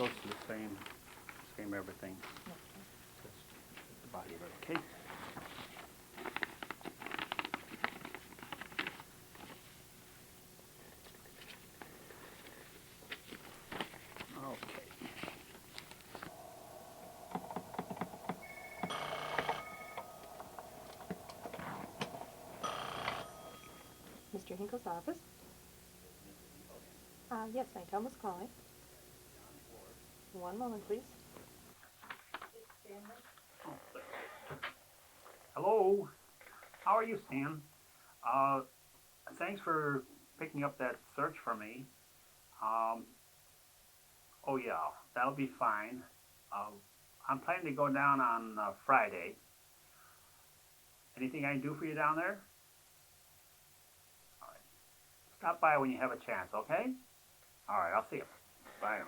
goes to the same everything. Just the body of it, okay? Okay. Mr. Hinko's office? Yes, may I tell who's calling? One moment, please. Hello, how are you, Stan? Thanks for picking up that search for me. Oh yeah, that'll be fine. I'm planning to go down on Friday. Anything I can do for you down there? All right. Stop by when you have a chance, okay? All right, I'll see you. Bye.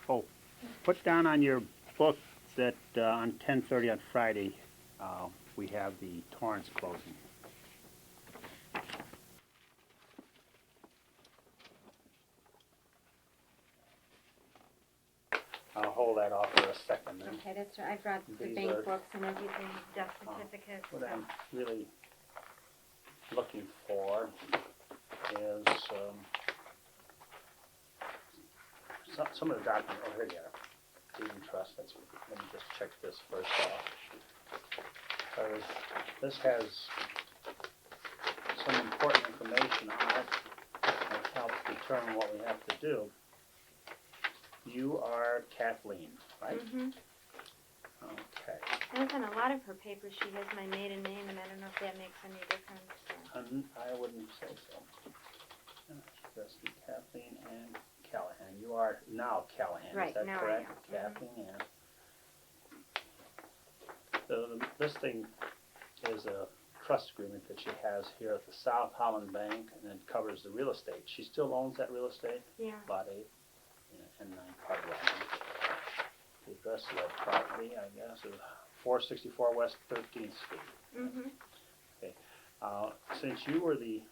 Oh, put down on your book that on 10:30 on Friday, we have the Torrance closing. I'll hold that off for a second. Then. Okay, that's right. I brought the These bank are- books and everything, death certificates. What I'm really looking for is some of the documents. Oh, here you are. Deed and trust. Let me just check this first off. This has some important information on it that helps determine what we have to do. You are Kathleen, right? Mm-hmm. Okay. And on a lot of her papers, she has my maiden name, and I don't know if that makes any difference. I wouldn't say so. Just be Kathleen and Callahan. You are now Callahan, Right, is that now correct? I am. Kathleen and. This thing is a trust agreement that she has here at the South Holland Bank, and it covers the real estate. She still owns that real estate? Yeah. Lot 8 and 9 Podlecki. The address of that property, I guess, is 464 West 13th Street. Mm-hmm. Okay. Since you were the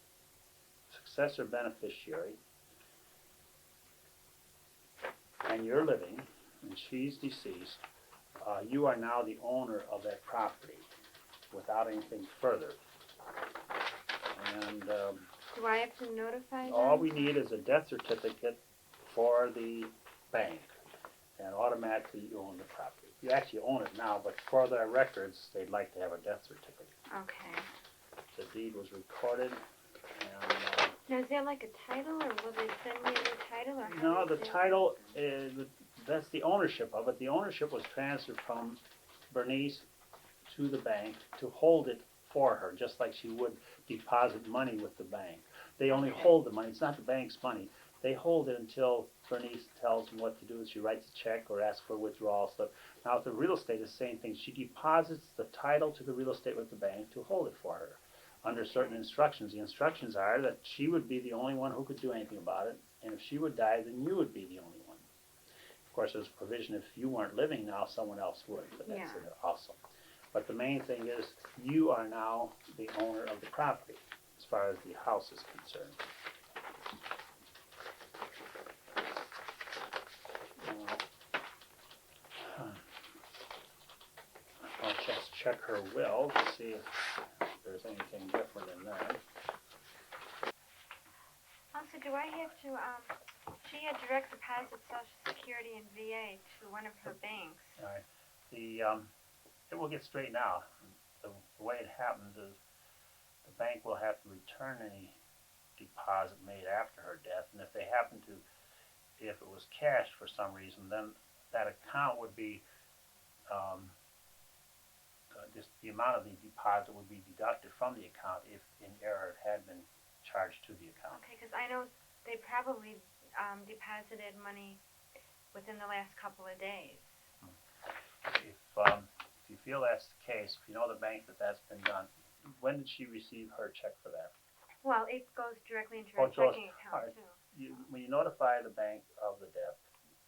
successor beneficiary, and you're living, and she's deceased, you are now the owner of that property without anything further. And Do I have to notify them? all we need is a death certificate for the bank, and automatically you own the property. You actually own it now, but for their records, they'd like to have a death certificate. Okay. The deed was recorded, and Now, is that like a title, or will they send me a new title? Or how no, does the that title work? is, that's the ownership of it. The ownership was transferred from Bernice to the bank to hold it for her, just like she would deposit money with the bank. They only hold the money. It's not the bank's money. They hold it until Bernice tells them what to do. She writes a check or asks for withdrawal stuff. Now, with the real estate, it's the same thing. She deposits the title to the real estate with the bank to hold it for her under certain instructions. The instructions are that she would be the only one who could do anything about it, and if she would die, then you would be the only one. Of course, there's a provision if you weren't living now, someone else would, but that's in there also. But the main thing is you are now the owner of the property as far as the house is concerned. I'll just check her will to see if there's anything different in there. Also, do I have to, she had direct deposit Social Security and VA to one of her banks. All right. It will get straightened out. The way it happens is the bank will have to return any deposit made after her death, and if they happen to, if it was cash for some reason, then that account would be, just the amount of the deposit would be deducted from the account if in error it had been charged to the account. Okay, because I know they probably deposited money within the last couple of days. If you feel that's the case, if you know the bank that's been done, when did she receive her check for that? Well, it goes directly into Oh, her it goes- checking all account, right. too. When you notify the bank of the death,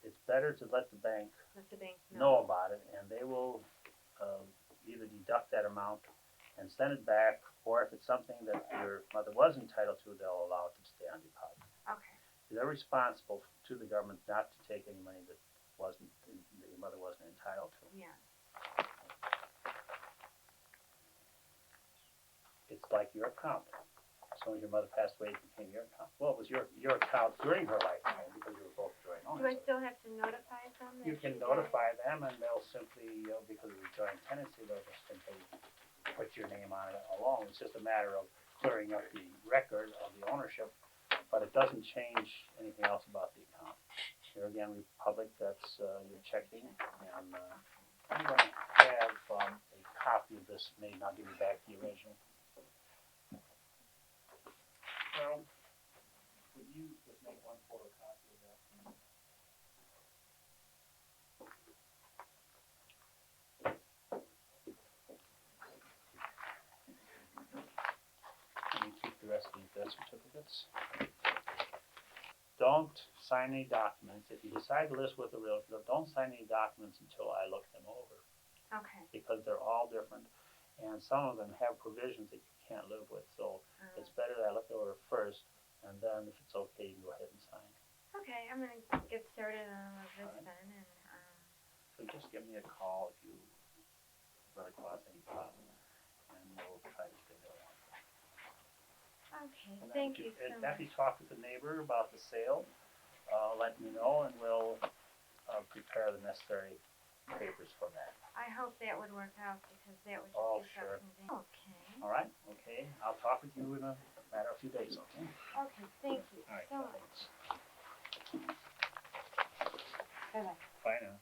it's better to let the bank Let the bank know about it, and they will, either deduct that amount and send it back, or if it's something that your mother was entitled to, they'll allow it to stay on deposit. Okay, They're responsible to the government not to take any money that wasn't, that your mother wasn't entitled to. yeah, It's like your account. As soon as your mother passed away, it became your account. Well, it was your account during her lifetime, because you were both joint do I owners. still have to notify them that You can she notify them, and they'll simply, because of the joint tenancy, they'll just simply put your name on it alone. It's just a matter of clearing up the record of the ownership, but it doesn't change anything else about the account. Here again, Republic, that's your checking, and I'm going to have a copy of this made, and I'll give you back the original. Well, would you just make one photocopy of that for me? Let me keep the rest of these death certificates. Don't sign any documents. If you decide to list with a realtor, don't sign any documents until I look them over, Okay, because they're all different, and some of them have provisions that you can't live with, so it's better that I look it over first, and then if it's okay, you can go ahead and sign. okay, I'm gonna get started on all of this Alright. then, and, So just give me a call if you run across any problem, and we'll try to figure it out. okay, And thank you so After you much. talk with the neighbor about the sale, let me know, and we'll prepare the necessary papers for that. I hope that would work out, because that would Oh, just sure. give up some things. All right, okay, I'll talk with you in a matter of a few days, okay? Okay, thank you All right, so much. thanks. Bye-bye. Bye now.